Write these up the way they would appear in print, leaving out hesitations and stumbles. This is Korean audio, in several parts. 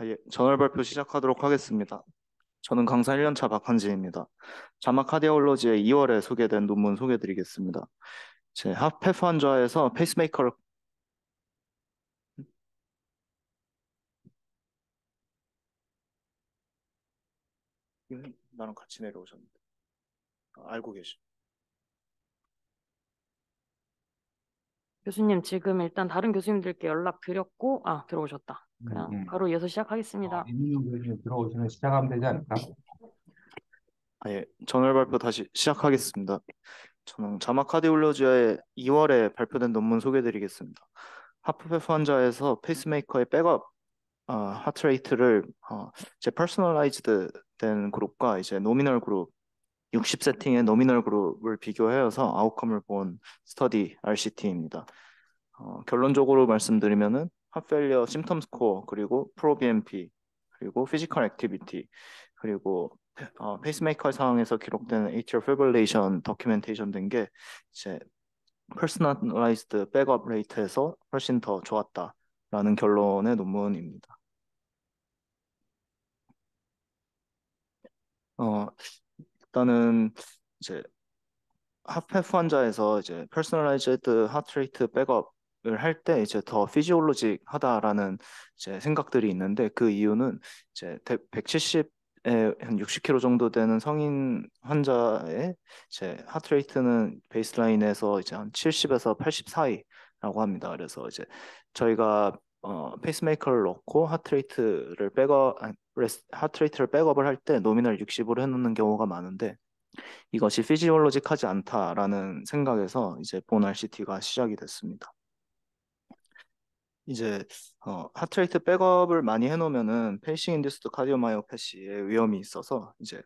예, 저널 발표 시작하도록 하겠습니다. 저는 강사 1년차 박한진입니다. 자막 카디올로지의 2월에 소개된 논문 소개드리겠습니다. 제 핫페프 환자에서 페이스메이커를 나랑 같이 내려오셨는데 알고 계시. 교수님, 지금 일단 다른 교수님들께 연락 드렸고, 들어오셨다. 음, 그냥 음. 바로 이어서 시작하겠습니다. 임민용 교수님 들어오시면 시작하면 되지 않을까? 예, 저널 발표 다시 시작하겠습니다. 저는 자막 카디올로지의 2월에 발표된 논문 소개드리겠습니다. 핫페프 환자에서 페이스메이커의 백업 하트레이트를 이제 퍼스널라이즈드 된 그룹과 이제 노미널 그룹 60 세팅의 노미널 그룹을 비교해서 아웃컴을 본 스터디 RCT입니다. 결론적으로 말씀드리면은 핫페일리어 심텀 스코어 그리고 프로BNP 그리고 피지컬 액티비티 그리고 페이스메이커 상황에서 기록된 atrial fibrillation 도큐멘테이션 된 게 이제 퍼스널라이즈드 백업 레이트에서 훨씬 더 좋았다라는 결론의 논문입니다. 어, 일단은 이제 핫페프 환자에서 이제 퍼스널라이즈드 하트레이트 백업을 할 때 이제 더 피지올로직하다라는 이제 생각들이 있는데 그 이유는 이제 170에 한 60kg 정도 되는 성인 환자의 이제 하트레이트는 베이스라인에서 이제 한 70에서 80 사이라고 합니다. 그래서 이제 저희가 페이스메이커를 넣고 하트레이트를 백업을 할 때 노미널 60으로 해놓는 경우가 많은데 이것이 피지올로직하지 않다라는 생각에서 이제 본 RCT가 시작이 됐습니다. 이제 하트레이트 백업을 많이 해놓으면은 페이싱 인듀스드 카디오마이오패시의 위험이 있어서 이제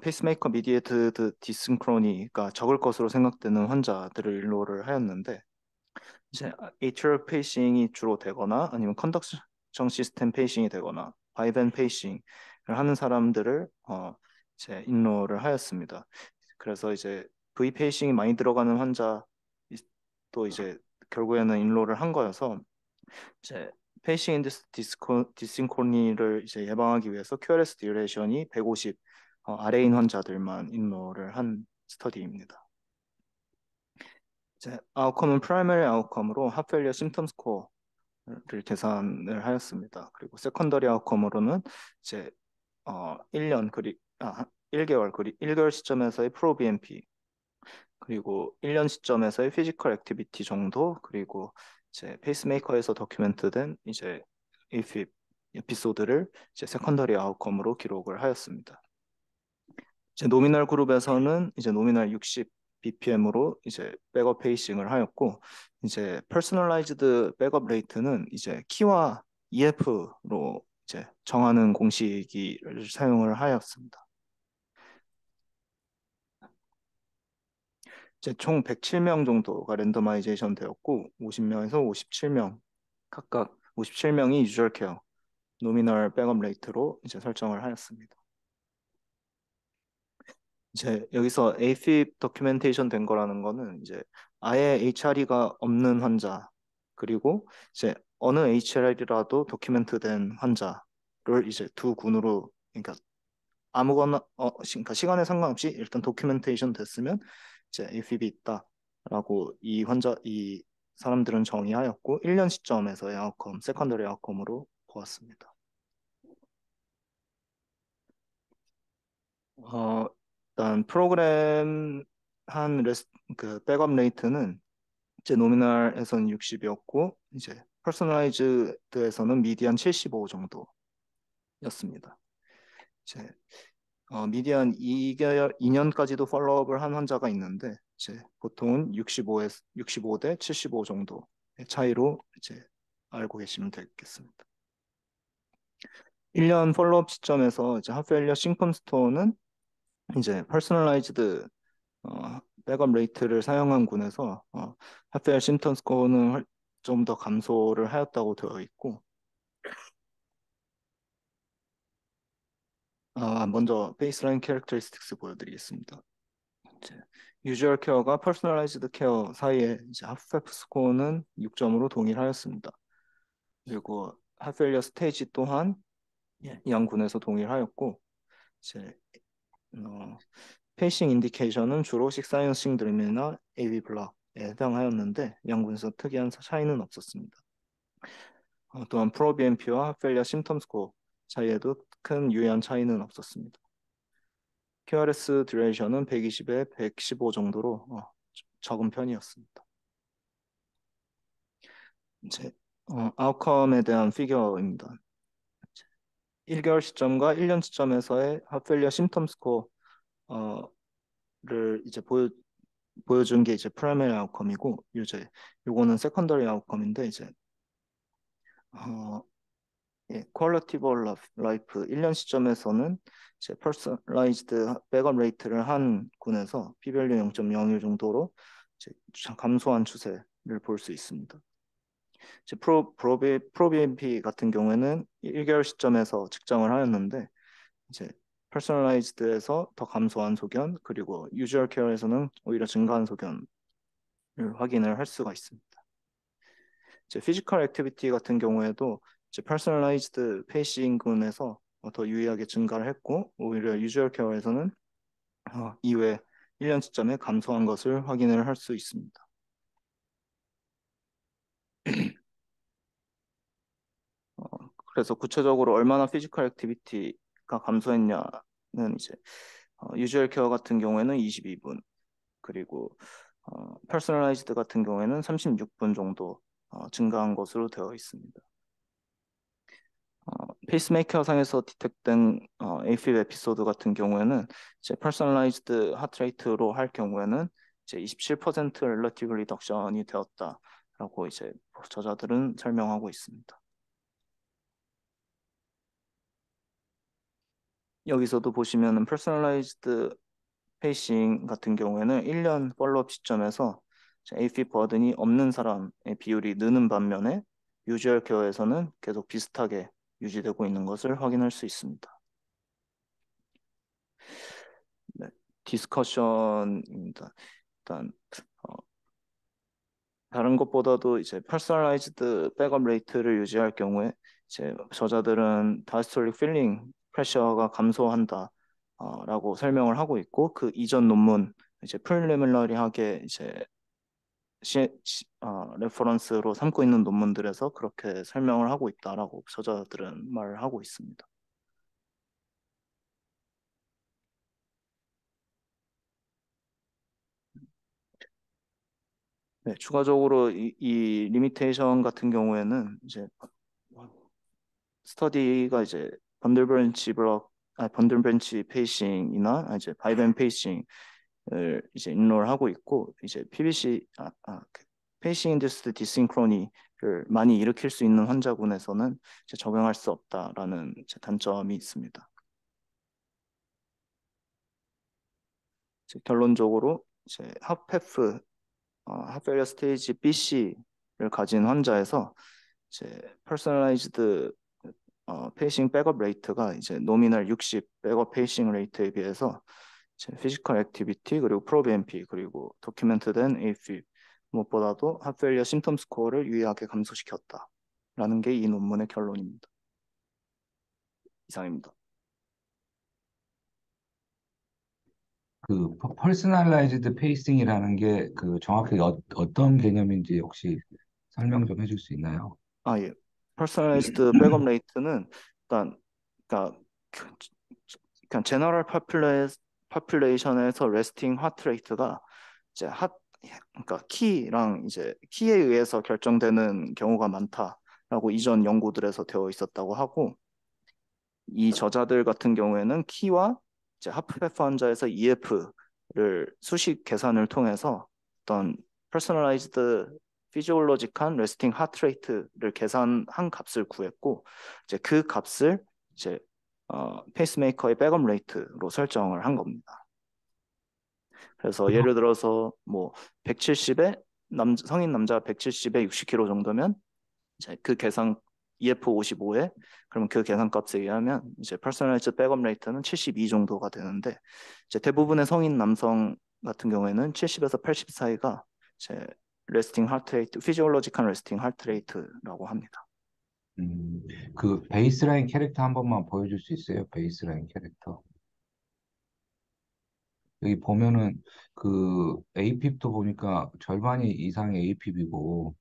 페이스메이커 미디에이트드 디싱크로니가 적을 것으로 생각되는 환자들을 인로를 하였는데 이제 에이트럴 페이싱이 주로 되거나 아니면 컨덕션 시스템 페이싱이 되거나 바이벤 페이싱을 하는 사람들을 이제 인로를 하였습니다. 그래서 이제 V 페이싱이 많이 들어가는 환자 또 이제 결국에는 인로를 한 거여서 이제 페이싱 인듀스 디싱코니를 이제 예방하기 위해서 QRS 듀레이션이 150 아래인 환자들만 인로를 한 스터디입니다. 이제 아웃컴은 프라이머리 아웃컴으로 하펠리어 심텀 스코어를 계산을 하였습니다. 그리고 세컨더리 아웃컴으로는 이제 1년 1개월 1개월 시점에서의 프로 BNP 그리고 1년 시점에서의 피지컬 액티비티 정도 그리고 이제 페이스메이커에서 다큐멘트된 이제 AFib 에피소드를 이제 세컨더리 아웃컴으로 기록을 하였습니다. 이제 노미널 그룹에서는 이제 노미널 60 BPM으로 이제 백업 페이싱을 하였고 이제 퍼스널라이즈드 백업 레이트는 이제 키와 EF로 이제 정하는 공식을 사용을 하였습니다. 이제 총 107명 정도가 랜더마이제이션 되었고 50명에서 57명 각각 57명이 유저 케어 노미널 백업 레이트로 이제 설정을 하였습니다. 이제 여기서 AFib 도큐멘테이션 된 거라는 거는 이제 아예 HRE가 없는 환자 그리고 이제 어느 HR이라도 도큐멘트 된 환자를 이제 두 군으로 그러니까 아무거나 그러니까 시간에 상관없이 일단 도큐멘테이션 됐으면 이제 AFib이 있다라고 이 사람들은 정의하였고 1년 시점에서의 아웃컴 세컨더리 아웃컴으로 보았습니다. 어, 일단 프로그램 그 백업 레이트는 이제 노미널에서는 60이었고 이제 퍼스널라이즈드에서는 미디안 75 정도였습니다. 이제 미디안 2년까지도 팔로우업을 한 환자가 있는데 이제 보통은 65대 75 정도의 차이로 이제 알고 계시면 되겠습니다. 1년 팔로우업 시점에서 이제 하펠리어 싱컴 스토어는 이제 퍼스널라이즈드 백업 레이트를 사용한 군에서 하펠 심턴 스코어는 좀 더 감소를 하였다고 되어 있고, 먼저 베이스라인 캐릭터리스틱스 보여드리겠습니다. 이제 유주얼 케어가 퍼스널라이즈드 케어 사이에 이제 하프페프 스코어는 6점으로 동일하였습니다. 그리고 하펠리어 스테이지 또한 양군에서 동일하였고, 이제 페이싱 인디케이션은 주로 식사이언싱 드림이나 AV 블락에 해당하였는데 양군에서 특이한 차이는 없었습니다. 또한 프로비엠피와 하펠리아 심텀 스코어 사이에도 큰 유의한 차이는 없었습니다. QRS 듀레이션은 120에 115 정도로 적은 편이었습니다. 이제 아웃컴에 대한 피겨입니다. 1개월 시점과 1년 시점에서의 하펠리아 심텀 스코어를 이제 보여준 게 이제 프라이머리 아웃컴이고, 이제 요거는 세컨더리 아웃컴인데, 이제 퀄리티 오브 라이프 1년 시점에서는 이제 퍼스널라이즈드 백업 레이트를 한 군에서 p-value 0.01 정도로 이제 감소한 추세를 볼 수 있습니다. 이제 프로비엠피 같은 경우에는 1개월 시점에서 측정을 하였는데, 이제 퍼스널라이즈드에서 더 감소한 소견, 그리고 유주얼 케어에서는 오히려 증가한 소견을 확인을 할 수가 있습니다. 이제 피지컬 액티비티 같은 경우에도 이제 퍼스널라이즈드 페이싱군에서 더 유의하게 증가를 했고, 오히려 유주얼 케어에서는 이외 1년 시점에 감소한 것을 확인을 할 수 있습니다. 그래서 구체적으로 얼마나 피지컬 액티비티가 감소했냐는 이제 유주얼 케어 같은 경우에는 22분, 그리고 퍼스널라이즈드 같은 경우에는 36분 정도 증가한 것으로 되어 있습니다. 페이스메이커 상에서 디텍된 AFib 에피소드 같은 경우에는 이제 퍼스널라이즈드 하트레이트로 할 경우에는 이제 27% relative 리덕션이 되었다라고 이제 저자들은 설명하고 있습니다. 여기서도 보시면은 퍼스널라이즈드 페이싱 같은 경우에는 1년 팔로업 시점에서 AFib 버든이 없는 사람의 비율이 느는 반면에 유주얼 케어에서는 계속 비슷하게 유지되고 있는 것을 확인할 수 있습니다. 네, 디스커션입니다. 일단 다른 것보다도 이제 퍼스널라이즈드 백업 레이트를 유지할 경우에 이제 저자들은 다이스톨릭 필링 프레셔가 감소한다 라고 설명을 하고 있고, 그 이전 논문 이제 프리리미너리하게 이제 레퍼런스로 삼고 있는 논문들에서 그렇게 설명을 하고 있다라고 저자들은 말을 하고 있습니다. 네, 추가적으로 이 리미테이션 같은 경우에는 이제 스터디가 이제 번들 브랜치 페이싱이나 이제 바이벤 페이싱을 이제 인롤 하고 있고, 이제 페이싱 인듀스드 디싱크로니를 많이 일으킬 수 있는 환자군에서는 이제 적용할 수 없다라는 이제 단점이 있습니다. 이제 결론적으로 이제 핫페프 핫페리어 스테이지 BC를 가진 환자에서 이제 퍼스널라이즈드 페이싱 백업 레이트가 이제 노미널 60 백업 페이싱 레이트에 비해서 이제 피지컬 액티비티, 그리고 프로비엠피, 그리고 도큐멘트된 AFib 무엇보다도 핫페리어 심텀 스코어를 유의하게 감소시켰다라는 게 이 논문의 결론입니다. 이상입니다. 그 퍼스널라이즈드 페이싱이라는 게 그 정확히 어떤 개념인지 혹시 설명 좀 해줄 수 있나요? 예. 퍼스널라이즈드 백업 레이트는 일단 그러니까 그냥 제너럴 파퓰레이션에서 레스팅 하트 레이트가 이제 그러니까 키랑 이제 키에 의해서 결정되는 경우가 많다라고 이전 연구들에서 되어 있었다고 하고, 이 저자들 같은 경우에는 키와 이제 하프페프 환자에서 EF를 수식 계산을 통해서 어떤 퍼스널라이즈드 피지올로직한 레스팅 하트 레이트를 계산한 값을 구했고, 이제 그 값을 이제 페이스메이커의 백업 레이트로 설정을 한 겁니다. 그래서 예를 들어서 뭐 170에 성인 남자 170에 60kg 정도면 이제 그 계산 EF55에 그러면 그 계산값에 의하면 이제 퍼스널라이즈 백업 레이트는 72 정도가 되는데 이제 대부분의 성인 남성 같은 경우에는 70에서 80 사이가 이제 레스팅 하트 레이트, 피지올로지컬 레스팅 하트 레이트라고 합니다. 그 베이스라인 캐릭터 한 번만 보여줄 수 있어요? 베이스라인 캐릭터. 여기 보면은 그 APIP도 보니까 절반이 이상이 APIP이고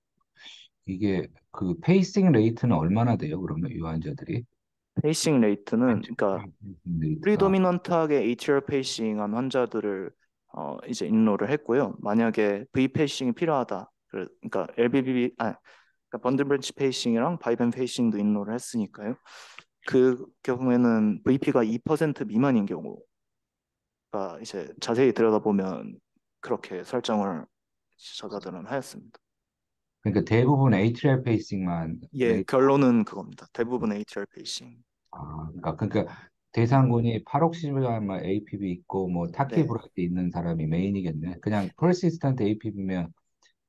이게 그 페이싱 레이트는 얼마나 돼요? 그러면 이 환자들이? 페이싱 레이트는 그러니까 페이싱 레이트가 프리도미넌트하게 ATR 페이싱한 환자들을 이제 인로를 했고요. 만약에 V 페이싱이 필요하다. 그러니까 LBB 그러니까 번들 브랜치 페이싱이랑 바이벤 페이싱도 인로를 했으니까요. 그 경우에는 VP가 2% 미만인 경우가 이제 자세히 들여다보면 그렇게 설정을 저자들은 하였습니다. 그러니까 대부분 ATR 페이싱만 예, 결론은 그겁니다. 대부분 ATR 페이싱. 그러니까 대상군이 파록시즘한 APB 있고 뭐 네, 타키브라드 있는 사람이 메인이겠네. 그냥 퍼시스턴트 APB면 예,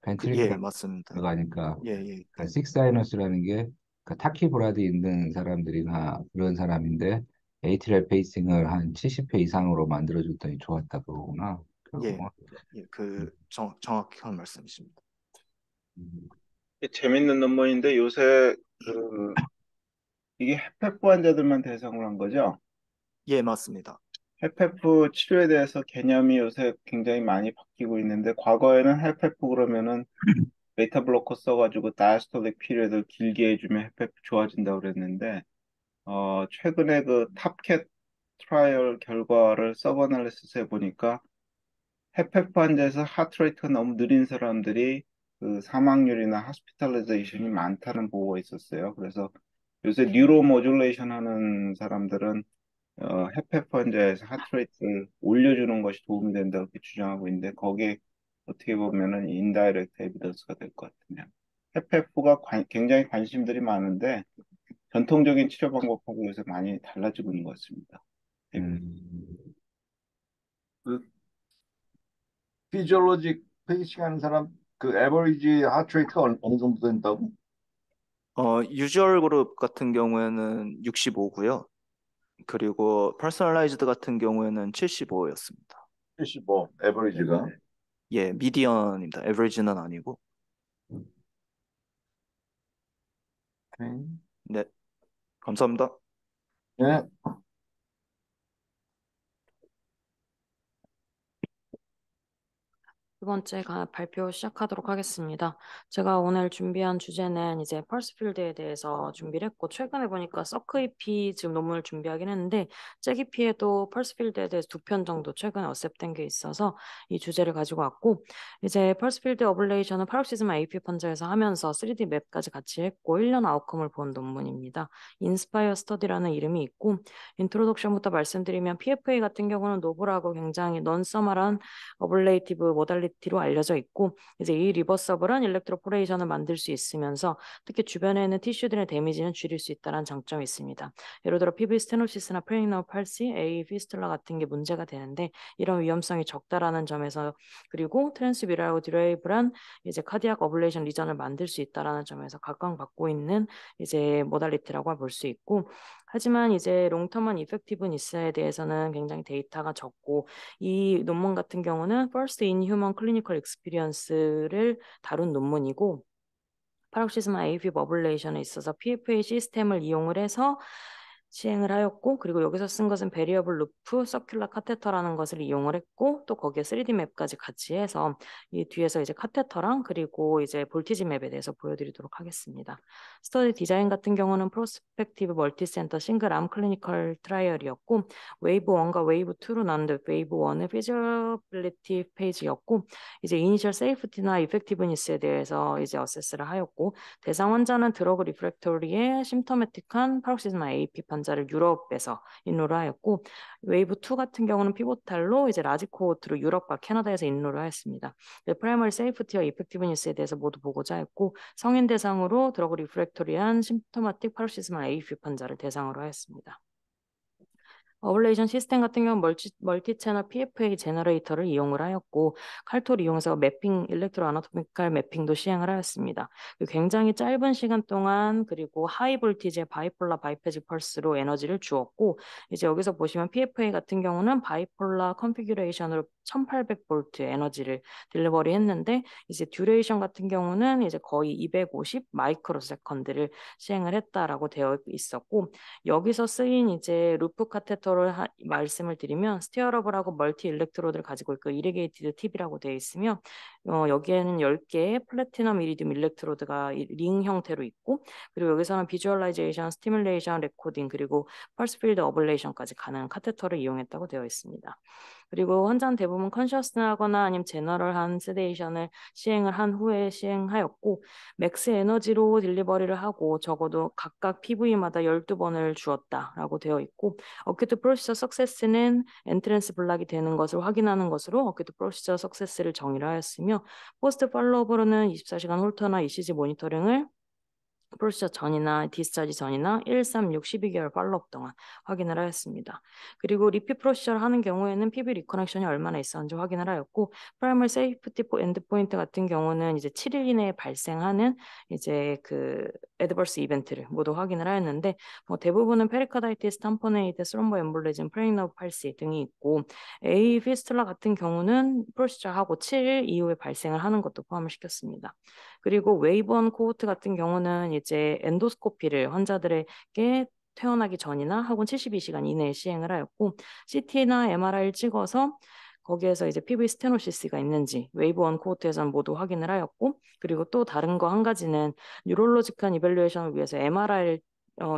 벤트리클 맞습니다. 들어가니까 예, 예, 그러니까 식사이너스라는 게 그러니까 타키브라드 있는 사람들이나 그런 사람인데 ATR 페이싱을 한 70회 이상으로 만들어줬더니 좋았다 그거구나. 예, 결국은. 예, 정확한 말씀이십니다. 음, 재밌는 논문인데 요새 그 이게 헤페프 환자들만 대상으로 한 거죠? 예, 맞습니다. 헤페프 치료에 대해서 개념이 요새 굉장히 많이 바뀌고 있는데 과거에는 헤페프 그러면은 베타 블로커 써가지고 다이스톨릭 피리어드를 길게 해주면 헤페프 좋아진다고 그랬는데 최근에 그 탑캣 트라이얼 결과를 서브애널리시스 해보니까 헤페프 환자에서 하트레이트가 너무 느린 사람들이 그 사망률이나 하스피탈리제이션이 많다는 보고가 있었어요. 그래서 요새 뉴로 모듈레이션 하는 사람들은 헤페프 환자에서 하트레이트를 올려주는 것이 도움이 된다 고 이렇게 주장하고 있는데 거기에 어떻게 보면은 인다이렉트 에비던스가 될 것 같으네요. 헤페프가 굉장히 관심들이 많은데 전통적인 치료 방법하고 요새 많이 달라지고 있는 것 같습니다. 음, 그 피지올로직 페이싱 하는 사람 그 에버리지 하트레이트가 어느 정도 된다고? 유주얼 그룹 같은 경우에는 65고요. 그리고 퍼스널라이즈드 같은 경우에는 75였습니다. 75 에버리지가. 예, 미디언입니다. 에버리지는 아니고. 오케이. 네, 감사합니다. 네. 두 번째 발표 시작하도록 하겠습니다. 제가 오늘 준비한 주제는 이제 펄스필드에 대해서 준비를 했고 최근에 보니까 서크이피 지금 논문을 준비하긴 했는데 째기피에도 펄스필드에 대해서 2편 정도 최근에 어셉된 게 있어서 이 주제를 가지고 왔고 이제 펄스필드 어블레이션은 파록시즈마 AP 환자에서 하면서 3D 맵까지 같이 했고 1년 아웃컴을 본 논문입니다. 인스파이어 스터디라는 이름이 있고 인트로덕션부터 말씀드리면 PFA 같은 경우는 노블하고 굉장히 넌서멀한 어블레이티브 모달리티로 알려져 있고 이제 이 리버서블한 일렉트로포레이션을 만들 수 있으면서 특히 주변에 있는 티슈들의 데미지는 줄일 수 있다는 장점이 있습니다. 예를 들어 PV 스테노시스나 프레익너 팔시, A 피스툴라 같은 게 문제가 되는데 이런 위험성이 적다라는 점에서 그리고 트랜스뮤랄하고 듀레이블한 이제 카디악 어블레이션 리전을 만들 수 있다라는 점에서 각광받고 있는 이제 모달리티라고 볼 수 있고 하지만 이제 롱터먼 이펙티브니스에 대해서는 굉장히 데이터가 적고 이 논문 같은 경우는 First in Human Clinical Experience를 다룬 논문이고 파록시스마 AV 버블레이션에 있어서 PFA 시스템을 이용을 해서 시행을 하였고 그리고 여기서 쓴 것은 베리어블 루프 서큘러 카테터라는 것을 이용을 했고 또 거기에 3D 맵까지 같이 해서 이 뒤에서 이제 카테터랑 그리고 이제 볼티지 맵에 대해서 보여드리도록 하겠습니다. 스터디 디자인 같은 경우는 프로스펙티브 멀티센터 싱글암 클리니컬 트라이얼이었고 웨이브 1과 웨이브 2로 나누는데 웨이브 1은 피지빌리티 페이지였고 이제 이니셜 세이프티나 이펙티브니스에 대해서 이제 어세스를 하였고 대상 환자는 드러그 리프렉토리의 심터매틱한 파록시즈마 AP 환자를 유럽에서 인로를 하였고 웨이브 2 같은 경우는 피보탈로 이제 라지 코호트로 유럽과 캐나다에서 인로를 하였습니다. 프라이머리 세이프티와 이펙티브니스에 대해서 모두 보고자 했고 성인 대상으로 드러그 리프렉토리한 심터마틱 파록시즈마 AP 환자를 대상으로 하였습니다. 어블레이션 시스템 같은 경우는 멀티 채널 PFA 제너레이터를 이용을 하였고 칼토를 이용해서 매핑 일렉트로 아나토미컬 매핑도 시행을 하였습니다. 굉장히 짧은 시간 동안 그리고 하이 볼티지의 바이폴라 바이페직 펄스로 에너지를 주었고 이제 여기서 보시면 PFA 같은 경우는 바이폴라 컨피규레이션으로 1800V 에너지를 딜리버리 했는데 이제 듀레이션 같은 경우는 이제 거의 250 마이크로 세컨드를 시행을 했다라고 되어 있었고 여기서 쓰인 이제 루프 카테터를 말씀을 드리면 스티어러블하고 멀티 일렉트로드를 가지고 있고 이리게이티드 팁이라고 되어 있으며 여기에는 10개의 플래티넘 이리듐 일렉트로드가 링 형태로 있고 그리고 여기서는 비주얼라이제이션, 스티뮬레이션, 레코딩 그리고 펄스 필드 어블레이션까지 가능한 카테터를 이용했다고 되어 있습니다. 그리고 환자는 대부분 컨셔스하거나 아니면 제너럴한 세데이션을 시행을 한 후에 시행하였고 맥스 에너지로 딜리버리를 하고 적어도 각각 PV마다 12번을 주었다라고 되어 있고 어큐트 프로시저 석세스는 엔트랜스 블락이 되는 것을 확인하는 것으로 어큐트 프로시저 석세스를 정의를 하였으며 포스트 팔로업으로는 24시간 홀터나 ECG 모니터링을 프로시저 전이나 디스차지 전이나 1, 3, 6, 12개월 팔로업 동안 확인을 하였습니다. 그리고 리핏 프로시저를 하는 경우에는 PV 리커넥션이 얼마나 있었는지 확인을 하였고 프라이머리 세이프티 엔드포인트 같은 경우는 이제 7일 이내에 발생하는 이제 그 애드버스 이벤트를 모두 확인을 하였는데 뭐 대부분은 페리카다이티스, 탐포네이드, 스롬보 엠볼리즘, 프레잉너브 팔시 등이 있고 A 피스툴라 같은 경우는 프로시저하고 7일 이후에 발생을 하는 것도 포함을 시켰습니다. 그리고 웨이브원 코호트 같은 경우는 이제 엔도스코피를 환자들에게 퇴원하기 전이나 혹은 72시간 이내에 시행을 하였고 CT나 MRI를 찍어서 거기에서 이제 PV 스테노시스가 있는지 웨이브원 코호트에서는 모두 확인을 하였고 그리고 또 다른 거 한 가지는 뉴럴로지컬 이밸루에이션을 위해서 MRI를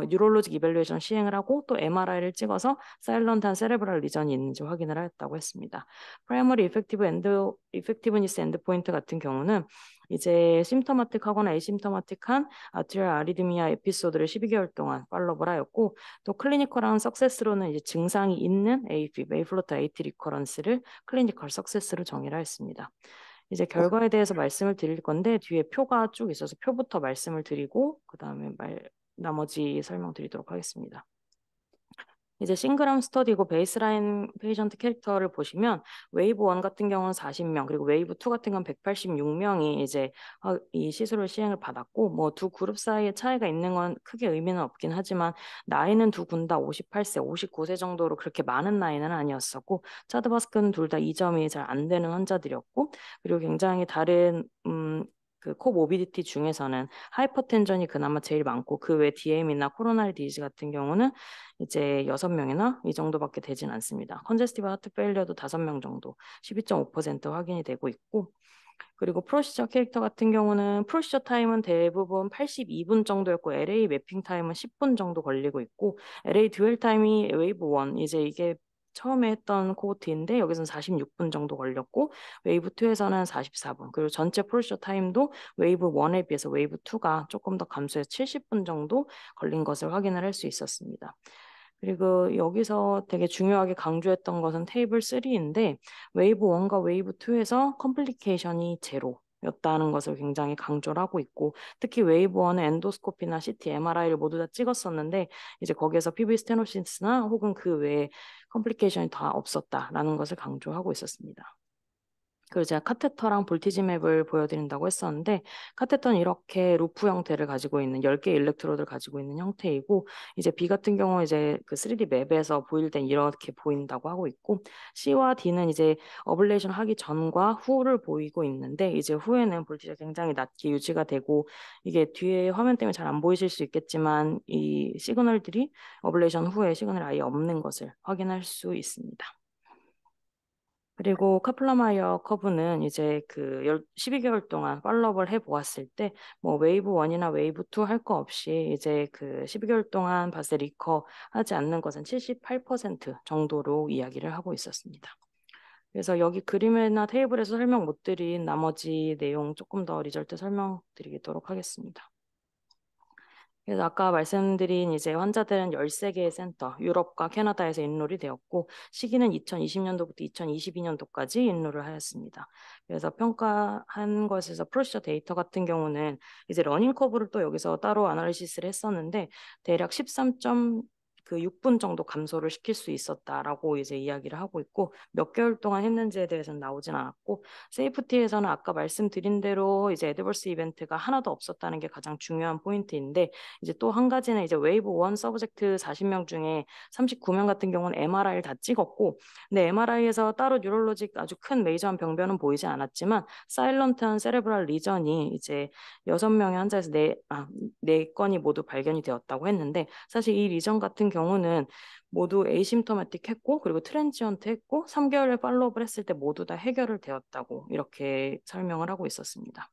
뉴럴로직 이밸루에이션 시행을 하고 또 MRI를 찍어서 사일런트한 세레브럴 리전이 있는지 확인을 하였다고 했습니다. 프라이머리 이펙티브니스 엔드포인트 같은 경우는 이제 심토마틱하거나 에심토마틱한 아트리얼 아리드미아 에피소드를 12개월 동안 팔로우를 하였고 또 클리니컬한 석세스로는 이제 증상이 있는 AFib, 에이플로트 에이티 리커런스를 클리니컬 석세스로 정의를 하였습니다. 이제 결과에 대해서 말씀을 드릴 건데 뒤에 표가 쭉 있어서 표부터 말씀을 드리고 그 다음에 나머지 설명드리도록 하겠습니다. 이제 싱글암 스터디고 베이스라인 페이션트 캐릭터를 보시면 웨이브 1 같은 경우는 40명 그리고 웨이브 2 같은 경우는 186명이 이제 이 시술을 시행을 받았고 뭐 두 그룹 사이에 차이가 있는 건 크게 의미는 없긴 하지만 나이는 두 군 다 58세, 59세 정도로 그렇게 많은 나이는 아니었었고 차드바스크는 둘 다 2점이 잘 안 되는 환자들이었고 그리고 굉장히 다른 그 코모비디티 중에서는 하이퍼텐전이 그나마 제일 많고 그 외 DM이나 코로나리 디지 같은 경우는 이제 6명이나 이 정도밖에 되진 않습니다. 컨제스티브 하트 페일리어도 5명 정도 12.5% 확인이 되고 있고 그리고 프로시저 캐릭터 같은 경우는 프로시저 타임은 대부분 82분 정도였고 LA 매핑 타임은 10분 정도 걸리고 있고 LA 듀얼 타임이 웨이브 1 이제 이게 처음에 했던 코호트인데 여기서는 46분 정도 걸렸고 웨이브 2에서는 44분 그리고 전체 프로시저 타임도 웨이브 1에 비해서 웨이브 2가 조금 더 감소해서 70분 정도 걸린 것을 확인을 할 수 있었습니다. 그리고 여기서 되게 중요하게 강조했던 것은 테이블 3인데 웨이브 1과 웨이브 2에서 컴플리케이션이 제로 였다는 것을 굉장히 강조를 하고 있고 특히 웨이브 1은 엔도스코피나 CT, MRI를 모두 다 찍었었는데 이제 거기에서 PV 스테노시스나 혹은 그 외에 컴플리케이션이 다 없었다라는 것을 강조하고 있었습니다. 그리고 제가 카테터랑 볼티지 맵을 보여드린다고 했었는데 카테터는 이렇게 루프 형태를 가지고 있는 10개 일렉트로드를 가지고 있는 형태이고 이제 B 같은 경우 이제 그 3D 맵에서 보일 땐 이렇게 보인다고 하고 있고 C와 D는 이제 어블레이션 하기 전과 후를 보이고 있는데 이제 후에는 볼티지가 굉장히 낮게 유지가 되고 이게 뒤에 화면 때문에 잘 안 보이실 수 있겠지만 이 시그널들이 어블레이션 후에 시그널이 아예 없는 것을 확인할 수 있습니다. 그리고 카플라마이어 커브는 이제 그 12개월 동안 팔로우업을 해보았을 때 뭐 웨이브 1이나 웨이브 2 할 거 없이 이제 그 12개월 동안 바세 리커 하지 않는 것은 78% 정도로 이야기를 하고 있었습니다. 그래서 여기 그림이나 테이블에서 설명 못 드린 나머지 내용 조금 더 리절트 설명드리도록 하겠습니다. 그래서 아까 말씀드린 이제 환자들은 13개의 센터, 유럽과 캐나다에서 인롤이 되었고 시기는 2020년도부터 2022년도까지 인롤을 하였습니다. 그래서 평가한 것에서 프로시저 데이터 같은 경우는 이제 러닝 커브를 또 여기서 따로 아날리시스를 했었는데 대략 13점 그 6분 정도 감소를 시킬 수 있었다라고 이제 이야기를 하고 있고 몇 개월 동안 했는지에 대해서는 나오진 않았고 세이프티에서는 아까 말씀드린 대로 이제 애드버스 이벤트가 하나도 없었다는 게 가장 중요한 포인트인데 이제 또 한 가지는 이제 웨이브 1 서브젝트 40명 중에 39명 같은 경우는 MRI를 다 찍었고 근데 MRI에서 따로 뉴럴로직 아주 큰 메이저한 병변은 보이지 않았지만 사일런트한 세레브랄 리전이 이제 6명의 환자에서 네 건이 모두 발견이 되었다고 했는데 사실 이 리전 같은 경우는 모두 에이심토마틱 했고 그리고 트랜지언트 했고 3개월을 팔로우업을 했을 때 모두 다 해결을 되었다고 이렇게 설명을 하고 있었습니다.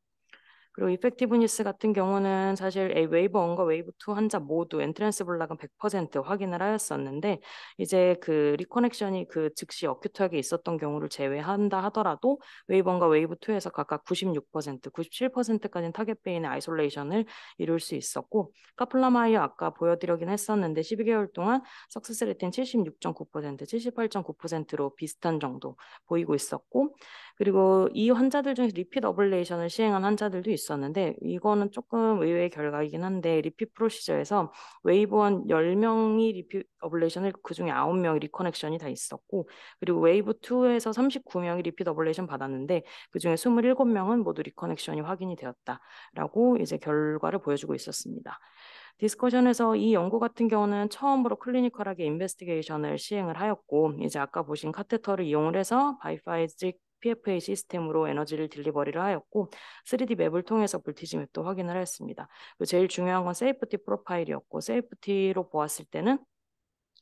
그리고 이펙티브니스 같은 경우는 사실 웨이브 1과 웨이브 2 환자 모두 엔트랜스 블락은 100% 확인을 하였었는데 이제 그 리커넥션이 그 즉시 어큐트하게 있었던 경우를 제외한다 하더라도 웨이브 1과 웨이브 2에서 각각 96%, 97%까지는 타겟 베인의 아이솔레이션을 이룰 수 있었고 카플라마이어 아까 보여드리긴 했었는데 12개월 동안 석세스 레이트는 76.9%, 78.9%로 비슷한 정도 보이고 있었고 그리고 이 환자들 중에서 리핏 어블레이션을 시행한 환자들도 있었는데 이거는 조금 의외의 결과이긴 한데 리핏 프로시저에서 웨이브 원 10명이 리핏 어블레이션을 그중에 9명이 리커넥션이 다 있었고 그리고 웨이브 2에서 39명이 리핏 어블레이션 받았는데 그중에 27명은 모두 리커넥션이 확인이 되었다라고 이제 결과를 보여주고 있었습니다. 디스커션에서 이 연구 같은 경우는 처음으로 클리니컬하게 인베스티게이션을 시행을 하였고 이제 아까 보신 카테터를 이용을 해서 바이파이직 PFA 시스템으로 에너지를 딜리버리를 하였고 3D 맵을 통해서 볼티지 맵도 확인을 하였습니다. 제일 중요한 건 세이프티 프로파일이었고 세이프티로 보았을 때는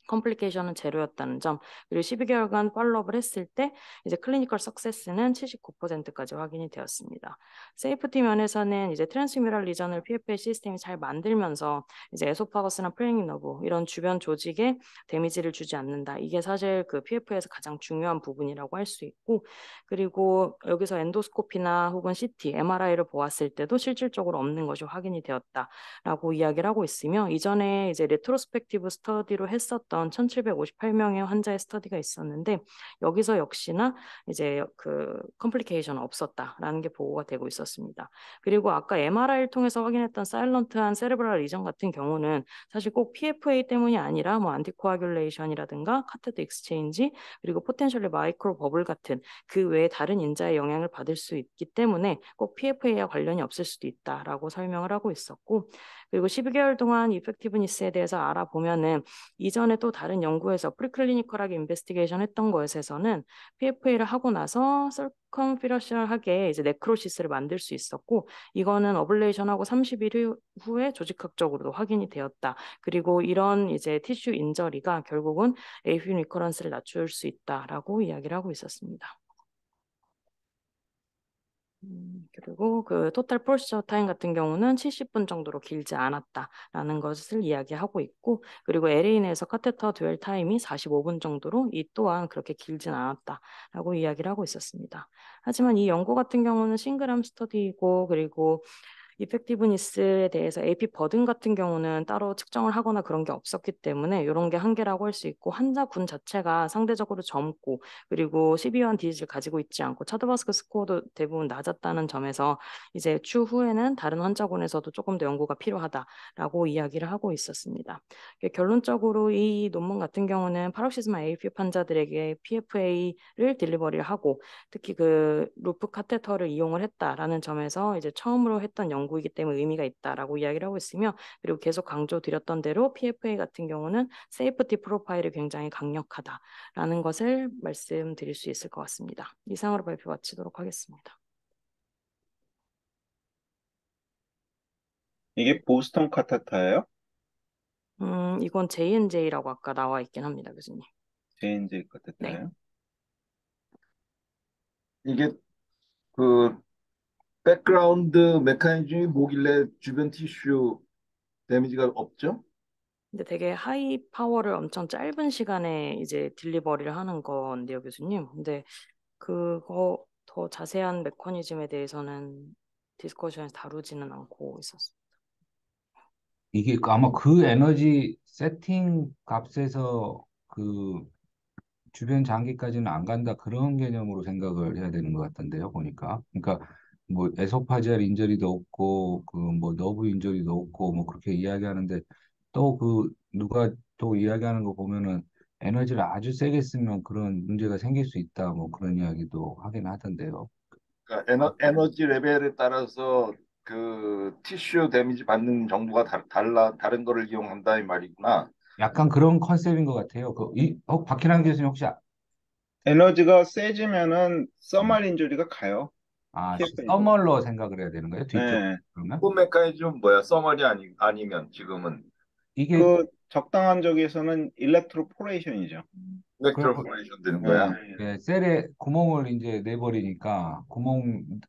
컴플리케이션은 제로였다는 점 그리고 12개월간 팔로업을 했을 때 이제 클리니컬 석세스는 79%까지 확인이 되었습니다. 세이프티 면에서는 이제 트랜스뮤럴 리전을 PFA 시스템이 잘 만들면서 이제 에소파거스나 프레닝 너브 이런 주변 조직에 데미지를 주지 않는다. 이게 사실 그 PFA에서 가장 중요한 부분이라고 할 수 있고 그리고 여기서 엔도스코피나 혹은 CT, MRI를 보았을 때도 실질적으로 없는 것이 확인이 되었다라고 이야기를 하고 있으며 이전에 이제 레트로스펙티브 스터디로 했었던 1758명의 환자의 스터디가 있었는데 여기서 역시나 이제 그 컴플리케이션 없었다라는 게 보고가 되고 있었습니다. 그리고 아까 MRI를 통해서 확인했던 사일런트한 세레브랄 리전 같은 경우는 사실 꼭 PFA 때문이 아니라 뭐 안티코아귤레이션이라든가 카테드 익스체인지 그리고 포텐셜리 마이크로 버블 같은 그 외에 다른 인자의 영향을 받을 수 있기 때문에 꼭 PFA와 관련이 없을 수도 있다라고 설명을 하고 있었고 그리고 12개월 동안 이펙티브니스에 대해서 알아보면은 이전에 또 다른 연구에서 프리클리니컬하게 인베스티게이션 했던 것에서는 PFA를 하고 나서 서컴피러셜하게 이제 네크로시스를 만들 수 있었고 이거는 어블레이션하고 30일 후에 조직학적으로도 확인이 되었다. 그리고 이런 이제 티슈 인저리가 결국은 에이핀 리커런스를 낮출 수 있다라고 이야기를 하고 있었습니다. 그리고 그 토탈 프로시저 타임 같은 경우는 70분 정도로 길지 않았다라는 것을 이야기하고 있고 그리고 LA 내에서 카테터 듀얼 타임이 45분 정도로 이 또한 그렇게 길진 않았다라고 이야기를 하고 있었습니다. 하지만 이 연구 같은 경우는 싱글암 스터디이고 그리고 이펙티브니스에 대해서 AP 버든 같은 경우는 따로 측정을 하거나 그런 게 없었기 때문에 이런 게 한계라고 할 수 있고 환자군 자체가 상대적으로 젊고 그리고 시비어한 디지즈를 가지고 있지 않고 차드바스크 스코어도 대부분 낮았다는 점에서 이제 추후에는 다른 환자군에서도 조금 더 연구가 필요하다라고 이야기를 하고 있었습니다. 결론적으로 이 논문 같은 경우는 파록시스마 AF 환자들에게 PFA를 딜리버리를 하고 특히 그 루프 카테터를 이용을 했다라는 점에서 이제 처음으로 했던 연구이기 때문에 의미가 있다라고 이야기를 하고 있으며 그리고 계속 강조드렸던 대로 PFA 같은 경우는 세이프티 프로파일이 굉장히 강력하다라는 것을 말씀드릴 수 있을 것 같습니다. 이상으로 발표 마치도록 하겠습니다. 이게 보스턴 카타타예요? 이건 J&J라고 아까 나와 있긴 합니다, 교수님. J&J 네. 카타타예요? 이게 그 백그라운드 메커니즘이 뭐길래 주변 티슈 데미지가 없죠? 근데 되게 하이 파워를 엄청 짧은 시간에 이제 딜리버리를 하는 건데요, 교수님. 근데 그거 더 자세한 메커니즘에 대해서는 디스커션에서 다루지는 않고 있었어요. 이게 아마 그 에너지 세팅 값에서 그 주변 장기까지는 안 간다 그런 개념으로 생각을 해야 되는 것 같던데요, 보니까. 그러니까 뭐 에소파지알 인저리도 없고 그 뭐 너브 인저리도 없고 뭐 그렇게 이야기하는데 또 그 누가 또 이야기하는 거 보면은 에너지를 아주 세게 쓰면 그런 문제가 생길 수 있다. 뭐 그런 이야기도 하긴 하던데요. 그러니까 에너지 레벨에 따라서 그 티슈 데미지 받는 정도가 다른 거를 이용한다 이 말이구나. 약간 그런 컨셉인 것 같아요. 박희랑 교수님 혹시 에너지가 세지면은 네. 서말 인ju리가 가요. TFL도. 서멀로 생각을 해야 되는 거예요? 뒤쪽 예. 그러면? 그 메커니즘 뭐야? 써머리 아니면 지금은 이게 그 적당한 적에서는 일렉트로포레이션이죠. 그래서 일렉트로포레이션 되는 거야. 예. 예, 셀에 구멍을 이제 내버리니까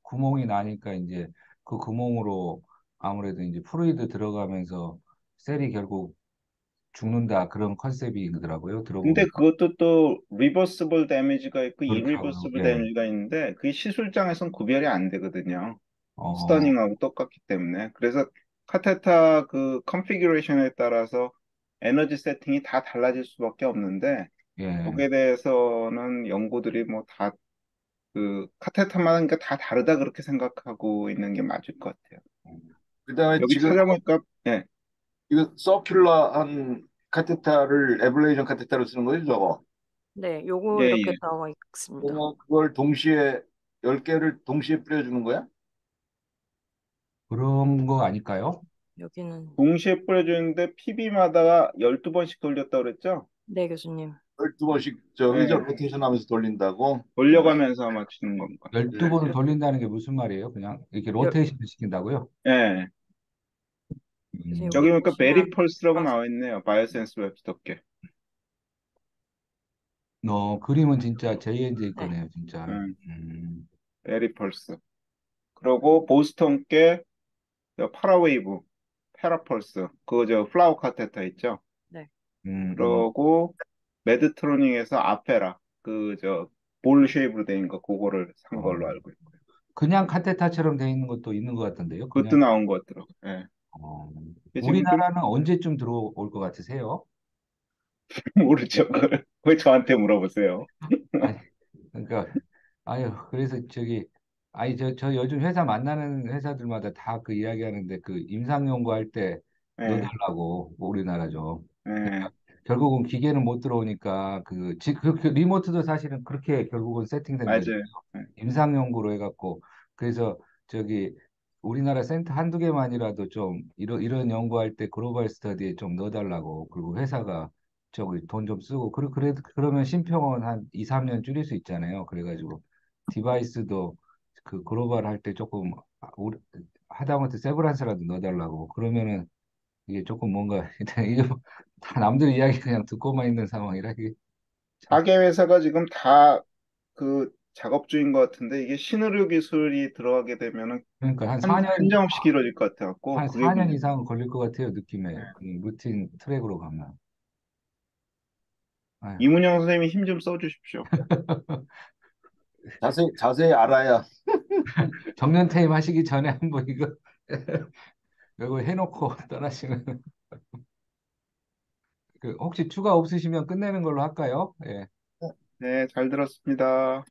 구멍이 나니까 이제 그 구멍으로 아무래도 이제 프루이드 들어가면서 셀이 결국 죽는다 그런 컨셉이더라고요. 근데 들어보니까. 그것도 또 리버스블 데미지가 있고 그렇죠. 이리버스블 예. 데미지가 있는데 그게 시술장에선 구별이 안 되거든요. 어, 스터닝하고 똑같기 때문에. 그래서 카테타 그 컨피규레이션에 따라서 에너지 세팅이 다 달라질 수밖에 없는데 예. 여기에 대해서는 연구들이 뭐 다 그 카테타만 하니까 다 다르다 그렇게 생각하고 있는 게 맞을 것 같아요. 그다음에 여기 지금 찾아보니까 예, 이거 서큘러한 카테터를 에블레이션 카테터로 쓰는 거죠, 저거. 네, 요거 예, 이렇게 예. 나와 있습니다. 그걸 동시에 10개를 동시에 뿌려주는 거야? 그런 거 아닐까요? 여기는 동시에 뿌려주는데 PB마다 12번씩 돌렸다고 그랬죠? 네, 교수님. 12번씩 저 의자 예, 로테이션 하면서 돌린다고? 돌려가면서 맞추는 건가. 12번을 돌린다는 게 무슨 말이에요? 그냥 이렇게 여, 로테이션을 시킨다고요? 예. 교수님 여기 여기 보니까 베리 보시면 펄스라고 아, 나와 있네요. 바이오센스 웹스터께. 그림은 진짜 JNJ 네, 거네요, 진짜. 예, 음, 베리 펄스. 그리고 보스턴께 파라웨이브, 페라펄스. 그거 저 플라워 카테타 있죠? 네. 음, 음. 그러고 메드트로닉에서 아페라. 그 저 볼 쉐입으로 된 거 그거를 산 어, 걸로 알고 있고요. 그냥 카테타처럼 돼 있는 것도 있는 것 같은데요. 그것도 그냥 나온 것 같더라고요. 예. 어, 이게 지금 좀 우리나라는 언제쯤 들어올 것 같으세요? 모르죠. 그걸 왜 저한테 물어보세요? 아니, 그러니까 아유, 그래서 저 요즘 회사 만나는 회사들마다 다 그 이야기하는데 그 임상 연구할 때 예, 넣어달라고 우리나라 좀. 예, 결국은 기계는 못 들어오니까 그 리모트도 사실은 그렇게 결국은 세팅된 거죠. 맞아요. 예. 임상 연구로 해갖고 그래서 저기 우리나라 센터 한두 개만이라도 좀 이런 연구할 때 글로벌 스터디에 좀 넣어달라고 그리고 회사가 저기 돈 좀 쓰고 그러면 신평원 한 2, 3년 줄일 수 있잖아요. 그래가지고 디바이스도 그 글로벌 할 때 조금 하다못해 세브란스라도 넣어달라고 그러면은 이게 조금 뭔가 이게 다 남들 이야기 그냥 듣고만 있는 상황이라 이게 참 가계 회사가 지금 다 그 작업 중인 것 같은데 이게 신의료 기술이 들어가게 되면은 그러니까 한정없이 길어질 것 같아갖고 한 그게 4년 문제. 이상은 걸릴 것 같아요, 느낌에. 예. 그 루틴 트랙으로 가면. 아휴, 이문영 선생님이 힘 좀 써주십시오. 자세히 알아야. 정년 퇴임하시기 전에 한번 이거 해놓고 떠나시면 혹시 추가 없으시면 끝내는 걸로 할까요? 예. 네, 잘 들었습니다.